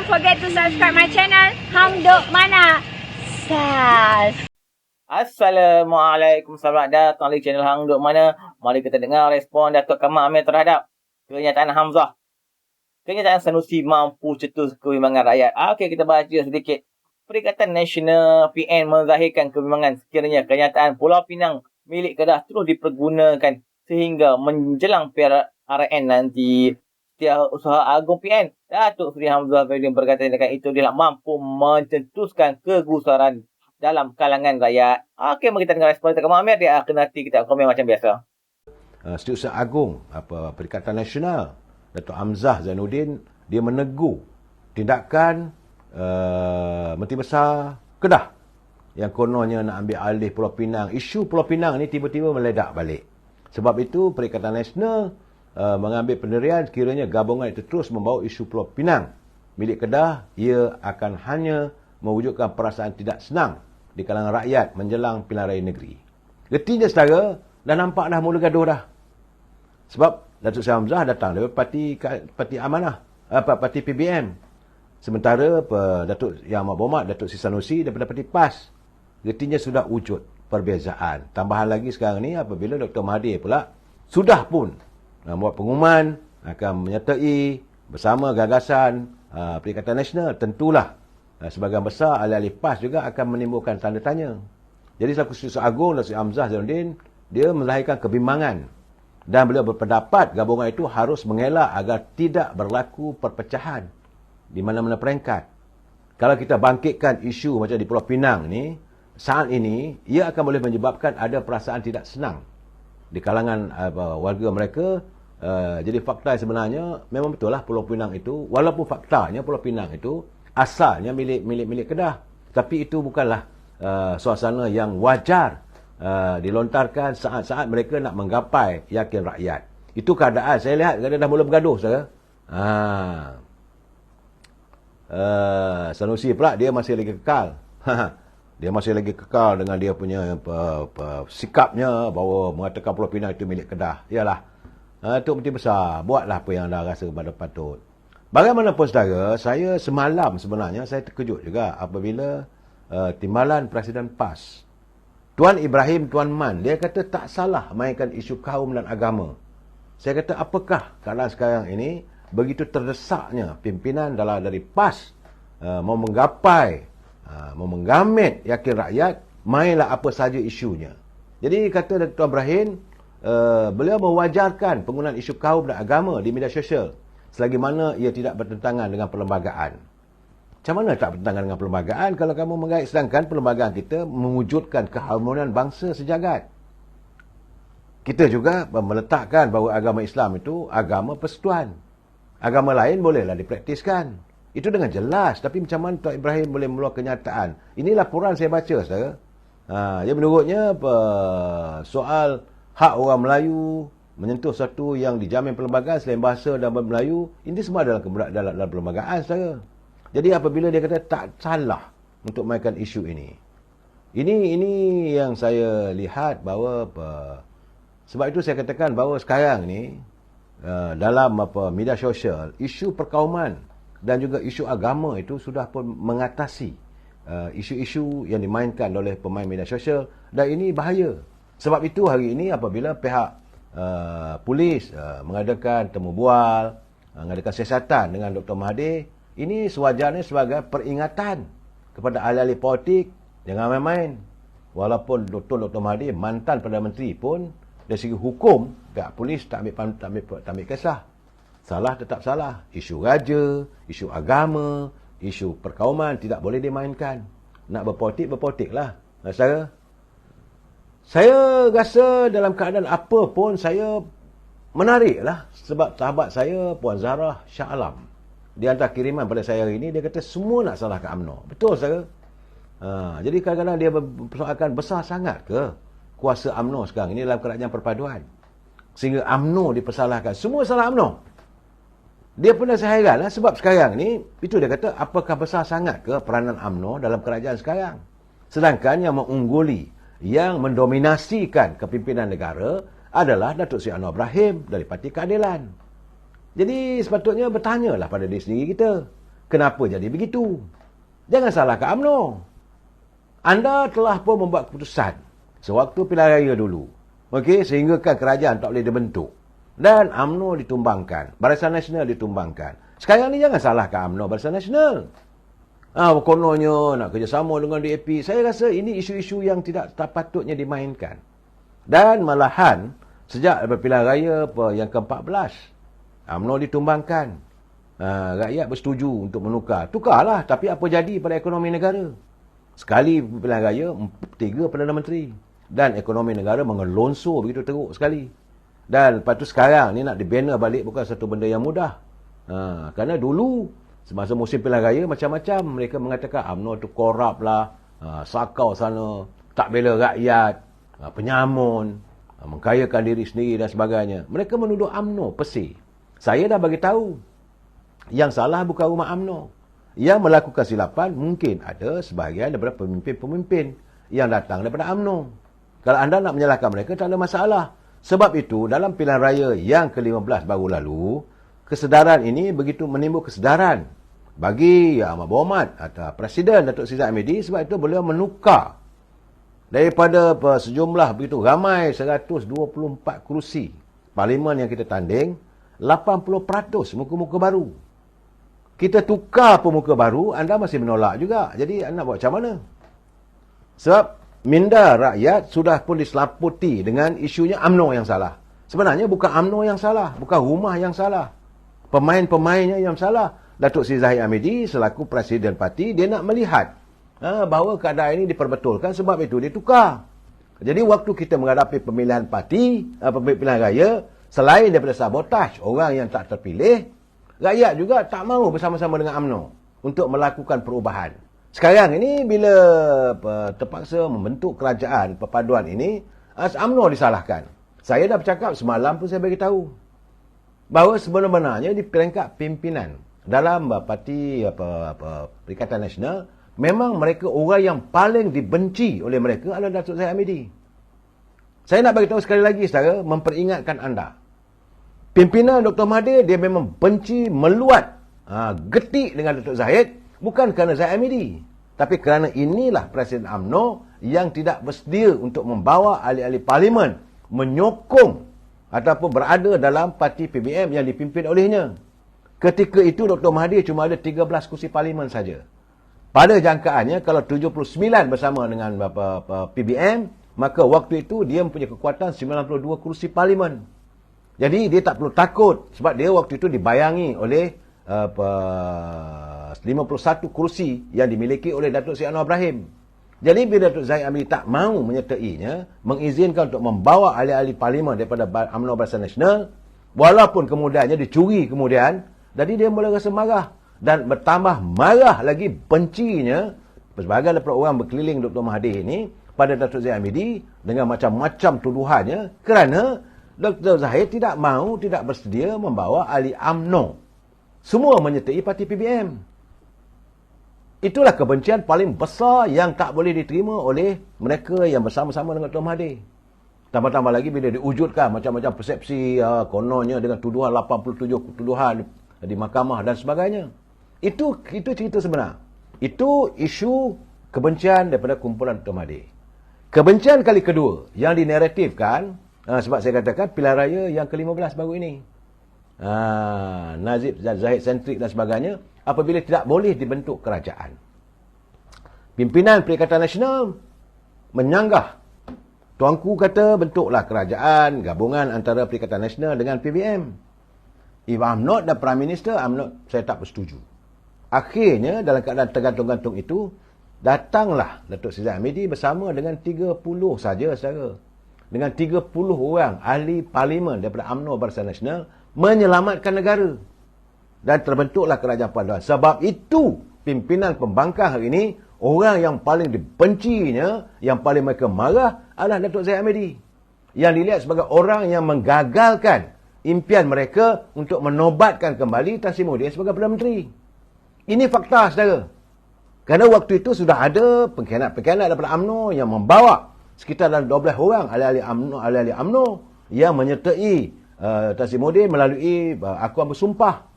forget to subscribe my channel Hang Duk Mana. Sas. Assalamualaikum, selamat datang di channel Hang Duk Mana. Mari kita dengar respon Datuk Kamal Amir terhadap kenyataan Hamzah. Kenyataan Sanusi mampu cetus kebimbangan rakyat. Okey, kita baca sedikit. Perikatan Nasional PN menzahirkan kebimbangan sekiranya kenyataan Pulau Pinang milik Kedah terus dipergunakan sehingga menjelang PRN nanti. Setiausaha Agung PN Datuk Seri Hamzah Zahidin berkata dengan itu dia mampu mencetuskan kegusaran dalam kalangan rakyat. Okey, mari kita dengar respon Datuk Kamal Amir. Dia akan nanti kita komen macam biasa. Setiausaha Agung Perikatan Nasional Datuk Hamzah Zainuddin dia menegur tindakan Menteri Besar Kedah yang kononnya nak ambil alih Pulau Pinang. Isu Pulau Pinang ni tiba-tiba meledak balik. Sebab itu Perikatan Nasional mengambil pendirian sekiranya gabungan itu terus membawa isu Pulau Pinang milik Kedah, ia akan hanya mewujudkan perasaan tidak senang di kalangan rakyat menjelang pilihan raya negeri. Getinya saudara, dah nampak dah mula gaduh dah. Sebab Datuk Seri Hamzah datang dari parti Amanah, parti PBM. Sementara Datuk Yang Amat Berhormat Datuk Seri Sanusi daripada parti PAS. Getinya sudah wujud perbezaan. Tambahan lagi sekarang ni apabila Dr. Mahathir pula sudah pun membuat pengumuman akan menyertai bersama gagasan Perikatan Nasional, tentulah sebahagian besar ahli-ahli PAS juga akan menimbulkan tanda tanya. Jadi selaku Setiausaha Agung Datuk Hamzah Zainuddin, dia melahirkan kebimbangan dan beliau berpendapat gabungan itu harus mengelak agar tidak berlaku perpecahan di mana-mana peringkat. Kalau kita bangkitkan isu macam di Pulau Pinang ni, saat ini ia akan boleh menyebabkan ada perasaan tidak senang di kalangan warga mereka. Jadi fakta sebenarnya memang betul lah Pulau Pinang itu, walaupun faktanya Pulau Pinang itu asalnya milik Kedah, tapi itu bukanlah suasana yang wajar dilontarkan saat-saat mereka nak menggapai yakin rakyat. Itu keadaan saya lihat dah mula bergaduh saudara. Sanusi pula dia masih lagi kekal. Dia masih lagi kekal dengan dia punya sikapnya bahawa mengatakan Pulau Pinang itu milik Kedah. Yalah, Tok Menteri Besar, buatlah apa yang anda rasa pada patut. Bagaimanapun saudara, saya semalam sebenarnya saya terkejut juga apabila timbalan Presiden PAS, Tuan Ibrahim Tuan Man, dia kata tak salah mainkan isu kaum dan agama. Saya kata apakah keadaan sekarang ini begitu terdesaknya pimpinan dari PAS mau menggapai, mau menggamit yakin rakyat, mainlah apa saja isunya. Jadi kata Tuan Ibrahim, beliau mewajarkan penggunaan isu kaum dan agama di media sosial selagi mana ia tidak bertentangan dengan perlembagaan. Macam mana tak bertentangan dengan perlembagaan kalau kamu mengait, sedangkan perlembagaan kita mewujudkan keharmonian bangsa sejagat. Kita juga meletakkan bahawa agama Islam itu agama persekutuan. Agama lain bolehlah dipraktiskan. Itu dengan jelas. Tapi macam mana Tuan Ibrahim boleh mengeluarkan kenyataan? Ini laporan saya baca, saudara. Dia menurutnya soal hak orang Melayu menyentuh satu yang dijamin perlembagaan selain bahasa dan Melayu, ini semua dalam perlembagaan saudara. Jadi apabila dia kata tak salah untuk mainkan isu ini. Ini yang saya lihat bahawa sebab itu saya katakan bahawa sekarang ni dalam media sosial, isu perkauman dan juga isu agama itu sudah pun mengatasi isu-isu yang dimainkan oleh pemain media sosial, dan ini bahaya. Sebab itu hari ini apabila pihak polis mengadakan temu bual, mengadakan siasatan dengan Dr. Mahathir, ini sewajarnya sebagai peringatan kepada ahli-ahli politik, jangan main-main. Walaupun Dr. Mahathir mantan Perdana Menteri pun, dari segi hukum pihak polis tak ambil kisah. Salah tetap salah. Isu raja, isu agama, isu perkauman tidak boleh dimainkan. Nak berpolitiklah. Saudara, saya rasa dalam keadaan apa pun saya menariklah sebab sahabat saya Puan Zahra Shah Alam, dia hantar kiriman pada saya hari ini, dia kata semua nak salahkan UMNO. Betul saudara. Jadi kadang-kadang dia persoalkan besar sangat ke kuasa UMNO sekarang ini dalam kerajaan perpaduan sehingga UMNO dipersalahkan. Semua salah UMNO. Dia pun dah heran lah, sebab sekarang ni itu dia kata apakah besar sangat ke peranan UMNO dalam kerajaan sekarang, sedangkan yang mengungguli, yang mendominasikan kepimpinan negara adalah Datuk Seri Anwar Ibrahim dari Parti Keadilan. Jadi sepatutnya bertanyalah pada diri sendiri kita. Kenapa jadi begitu? Jangan salahkan UMNO. Anda telah pun membuat keputusan sewaktu pilihan raya dulu. Okey, sehinggakan kerajaan tak boleh dibentuk. Dan UMNO ditumbangkan. Barisan Nasional ditumbangkan. Sekarang ni jangan salahkan UMNO Barisan Nasional. Kononnya nak kerjasama dengan DAP. Saya rasa ini isu-isu yang tidak patutnya dimainkan. Dan malahan, sejak pilihan raya yang ke-14, UMNO ditumbangkan. Rakyat bersetuju untuk menukar. Tukarlah, tapi apa jadi pada ekonomi negara? Sekali pilihan raya, 3 Perdana Menteri. Dan ekonomi negara mengelonsor begitu teruk sekali. Dan lepas tu sekarang ni nak dibina balik bukan satu benda yang mudah. Kerana dulu, semasa musim pilihan raya, macam-macam mereka mengatakan UMNO tu korup lah, sakau sana, tak bela rakyat, penyamun, mengkayakan diri sendiri dan sebagainya. Mereka menuduh UMNO pesih. Saya dah bagi tahu, yang salah bukan rumah UMNO. Yang melakukan silapan mungkin ada sebahagian daripada pemimpin-pemimpin yang datang daripada UMNO. Kalau anda nak menyalahkan mereka, tak ada masalah. Sebab itu, dalam pilihan raya yang ke-15 baru lalu, kesedaran ini begitu menimbul kesedaran bagi Ahmad Berhormat atau Presiden Datuk Seri Zahid Hamidi. Sebab itu beliau menukar daripada sejumlah begitu ramai 124 kerusi parlimen yang kita tanding, 80% muka-muka baru. Kita tukar pemuka baru, anda masih menolak juga. Jadi anda buat macam mana? Sebab minda rakyat sudah pun diselaputi dengan isunya UMNO yang salah. Sebenarnya bukan UMNO yang salah, bukan rumah yang salah. Pemain-pemainnya yang salah. Datuk Seri Zahid Hamidi selaku Presiden Parti, dia nak melihat bahawa keadaan ini diperbetulkan, sebab itu dia tukar. Jadi waktu kita menghadapi pemilihan parti, pemilihan raya, selain daripada sabotaj orang yang tak terpilih, rakyat juga tak mahu bersama-sama dengan UMNO untuk melakukan perubahan. Sekarang ini bila terpaksa membentuk kerajaan perpaduan ini, UMNO disalahkan. Saya dah bercakap semalam pun saya beritahu bahawa sebenarnya di peringkat pimpinan dalam parti Perikatan Nasional, memang mereka orang yang paling dibenci oleh mereka adalah Datuk Zahid Hamidi. Saya nak beritahu sekali lagi saudara, memperingatkan anda. Pimpinan Dr. Mahathir, dia memang benci, meluat, getik dengan Datuk Zahid, bukan kerana Zahid Hamidi, tapi kerana inilah Presiden UMNO yang tidak bersedia untuk membawa ahli-ahli parlimen menyokong ataupun berada dalam parti PBM yang dipimpin olehnya. Ketika itu Dr. Mahathir cuma ada 13 kursi parlimen saja. Pada jangkaannya, kalau 79 bersama dengan PBM, maka waktu itu dia mempunyai kekuatan 92 kursi parlimen. Jadi dia tak perlu takut, sebab dia waktu itu dibayangi oleh 51 kursi yang dimiliki oleh Datuk Seri Anwar Ibrahim. Jadi bila Datuk Zahid Hamidi tak mahu menyertainya, mengizinkan untuk membawa ahli-ahli parlimen daripada UMNO Barisan Nasional, walaupun kemudiannya dicuri kemudian, jadi dia mula rasa marah. Dan bertambah marah lagi bencinya sebahagian daripada orang berkeliling Dr. Mahathir ini pada Datuk Zahid Hamidi dengan macam-macam tuduhannya, kerana Dr. Zahid tidak mahu, tidak bersedia membawa ahli UMNO. Semua menyertai parti PBM. Itulah kebencian paling besar yang tak boleh diterima oleh mereka yang bersama-sama dengan Dr. Mahathir. Tambah-tambah lagi bila diwujudkan macam-macam persepsi, kononnya dengan tuduhan 87 tuduhan di mahkamah dan sebagainya. Itu cerita sebenar. Itu isu kebencian daripada kumpulan Dr. Mahathir. Kebencian kali kedua yang dinaratifkan, sebab saya katakan pilihan raya yang ke-15 baru ini, Nazib Zahid sentrik dan sebagainya, apabila tidak boleh dibentuk kerajaan. Pimpinan Perikatan Nasional menyanggah. Tuanku kata bentuklah kerajaan gabungan antara Perikatan Nasional dengan PBM. If I'm not the Prime Minister, saya tak bersetuju. Akhirnya dalam keadaan tergantung-gantung itu, datanglah Datuk Seri Zahid Hamidi bersama dengan 30 saja saudara. Dengan 30 orang ahli parlimen daripada UMNO Barisan Nasional menyelamatkan negara. Dan terbentuklah kerajaan perpaduan. Sebab itu pimpinan pembangkang hari ini, orang yang paling dibencinya, yang paling mereka marah adalah Datuk Zahid Hamidi, yang dilihat sebagai orang yang menggagalkan impian mereka untuk menobatkan kembali Tan Sri Muhyiddin sebagai Perdana Menteri. Ini fakta saudara. Kerana waktu itu sudah ada pengkhianat-pengkhianat daripada UMNO yang membawa sekitar dalam 12 orang ahli-ahli UMNO yang menyertai Tan Sri Muhyiddin melalui akuan bersumpah.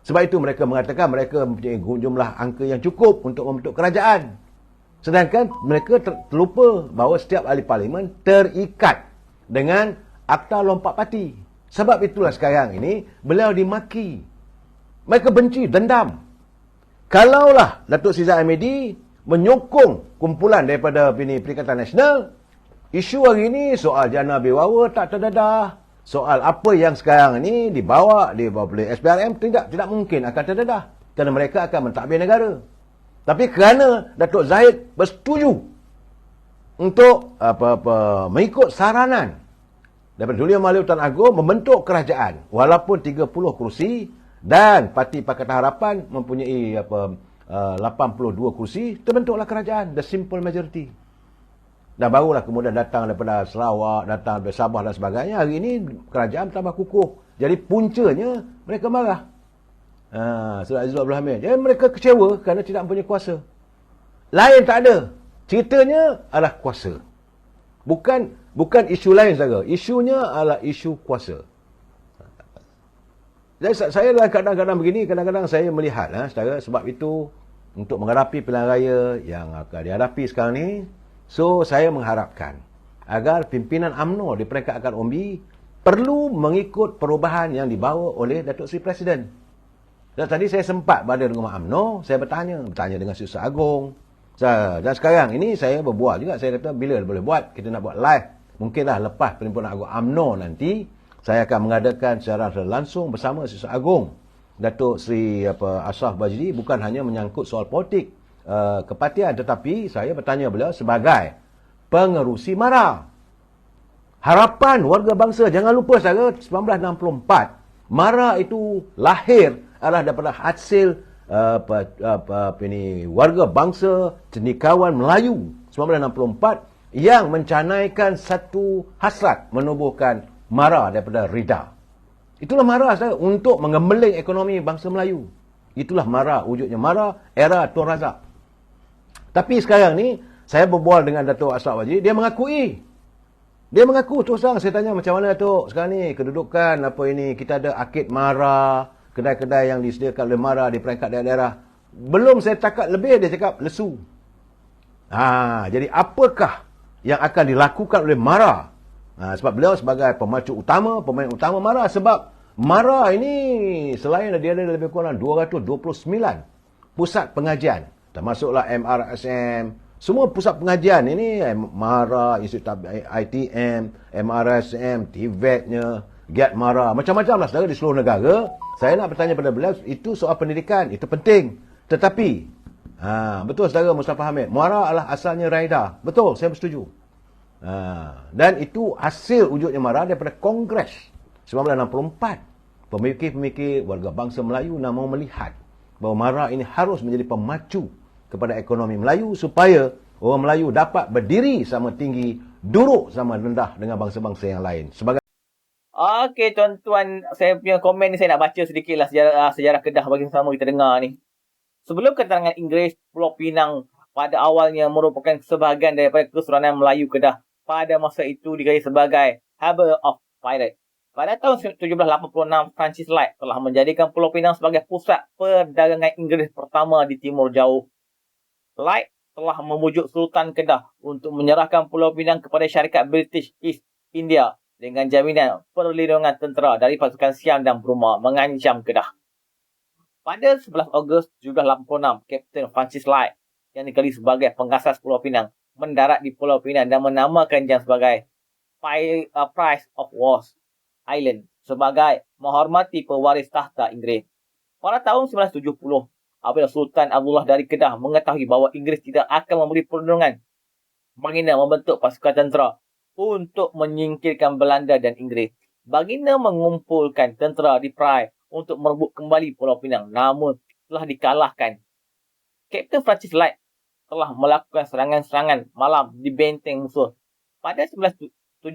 Sebab itu mereka mengatakan mereka mempunyai jumlah angka yang cukup untuk membentuk kerajaan. Sedangkan mereka terlupa bahawa setiap ahli parlimen terikat dengan Akta Lompat Parti. Sebab itulah sekarang ini beliau dimaki. Mereka benci, dendam. Kalaulah Datuk Seri Zahid Hamidi menyokong kumpulan daripada Perikatan Nasional, isu hari ini soal jana bewawa tak terdedah. Soal apa yang sekarang ini dibawa oleh SPRM tidak mungkin akan terdedah. Kerana mereka akan mentadbir negara. Tapi kerana Datuk Zahid bersetuju untuk mengikut saranan daripada Duli Mahli Hutan Agung membentuk kerajaan walaupun 30 kerusi dan Parti Pakatan Harapan mempunyai 82 kerusi, terbentuklah kerajaan, the simple majority. Dan barulah kemudian datang daripada Sarawak, datang daripada Sabah dan sebagainya. Hari ini kerajaan tambah kukuh. Jadi puncanya mereka marah. Saudara Azizul Abdul Hamid. Jadi mereka kecewa kerana tidak mempunyai kuasa. Lain tak ada. Ceritanya adalah kuasa. Bukan isu lain saja. Isunya adalah isu kuasa. Jadi saya dalam kadang-kadang begini, kadang-kadang saya melihat saudara, sebab itu untuk menghadapi pilihan raya yang akan dihadapi sekarang ni, so saya mengharapkan agar pimpinan UMNO di peringkat akar umbi perlu mengikut perubahan yang dibawa oleh Datuk Seri Presiden. Dan tadi saya sempat berada di rumah UMNO, saya bertanya dengan Susah Agung. Dan sekarang ini saya berbual juga, saya kata bila boleh buat, kita nak buat live. Mungkinlah lepas Perhimpunan Agung UMNO nanti, saya akan mengadakan secara langsung bersama Susah Agung Datuk Seri Ashraf Bajri, bukan hanya menyangkut soal politik kepartian, tetapi saya bertanya beliau sebagai pengerusi MARA. Harapan warga bangsa, jangan lupa saudara, 1964 MARA itu lahir adalah daripada hasil warga bangsa cendekiawan Melayu 1964 yang mencanaikan satu hasrat menubuhkan MARA daripada RIDA. Itulah MARA saudara, untuk mengembeling ekonomi bangsa Melayu. Itulah MARA, wujudnya MARA era Tun Razak. Tapi sekarang ni saya berbual dengan Datuk Ashraf Bajri, dia mengaku terus terang. Saya tanya macam mana Datuk sekarang ni kedudukan apa ini, kita ada akid MARA, kedai-kedai yang disediakan oleh MARA di peringkat daerah-daerah. Belum saya cakap lebih, dia cakap lesu. Jadi apakah yang akan dilakukan oleh MARA? Sebab beliau sebagai pemain utama MARA, sebab MARA ini selain dia ada lebih kurang 229 pusat pengajian, termasuklah MRSM, semua pusat pengajian ini, MARA, Institut ITM, MRSM, TVET-nya, GAT MARA, macam-macam lah saudara di seluruh negara. Saya nak bertanya pada beliau, itu soal pendidikan, itu penting. Tetapi, betul saudara Mustafa Hamid, MARA adalah asalnya RIDA. Betul, saya bersetuju. Dan itu hasil wujudnya MARA daripada Kongres 1964. Pemikir-pemikir warga bangsa Melayu nak mau melihat bahawa MARA ini harus menjadi pemacu kepada ekonomi Melayu supaya orang Melayu dapat berdiri sama tinggi, duduk sama rendah dengan bangsa-bangsa yang lain. Okey tuan-tuan, saya punya komen ni saya nak baca sedikitlah sejarah Kedah bagi sama kita dengar ni. Sebelum kedatangan Inggeris, Pulau Pinang pada awalnya merupakan sebahagian daripada Kesultanan Melayu Kedah. Pada masa itu digelar sebagai Harbour of Pirate. Pada tahun 1786, Francis Light telah menjadikan Pulau Pinang sebagai pusat perdagangan Inggeris pertama di Timur Jauh. Light telah memujuk Sultan Kedah untuk menyerahkan Pulau Pinang kepada syarikat British East India dengan jaminan perlindungan tentera dari pasukan Siam dan Burma mengancam Kedah. Pada 11 Ogos 1786, Kapten Francis Light yang dikenali sebagai pengasas Pulau Pinang mendarat di Pulau Pinang dan menamakan dia sebagai Price of Wars Island sebagai menghormati pewaris tahta Inggeris. Pada tahun 1970, apabila Sultan Abdullah dari Kedah mengetahui bahawa Inggeris tidak akan memberi perlindungan, baginda membentuk pasukan tentera untuk menyingkirkan Belanda dan Inggeris. Baginda mengumpulkan tentera di Perai untuk merebut kembali Pulau Pinang, namun telah dikalahkan. Kapten Francis Light telah melakukan serangan-serangan malam di benteng musuh. Pada 1791,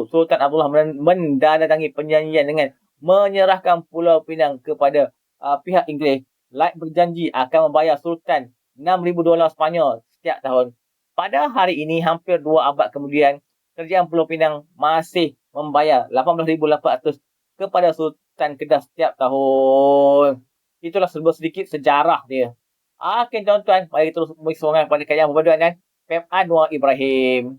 Sultan Abdullah menandatangani perjanjian dengan menyerahkan Pulau Pinang kepada pihak Inggeris. Light berjanji akan membayar Sultan $6,000 Sepanyol setiap tahun. Pada hari ini, hampir 2 abad kemudian, kerajaan Pulau Pinang masih membayar $18,800 kepada Sultan Kedah setiap tahun. Itulah sedikit sejarah dia. Okey tuan-tuan, mari terus beri sokongan kepada kalian berdua dan Pep Anwar Ibrahim.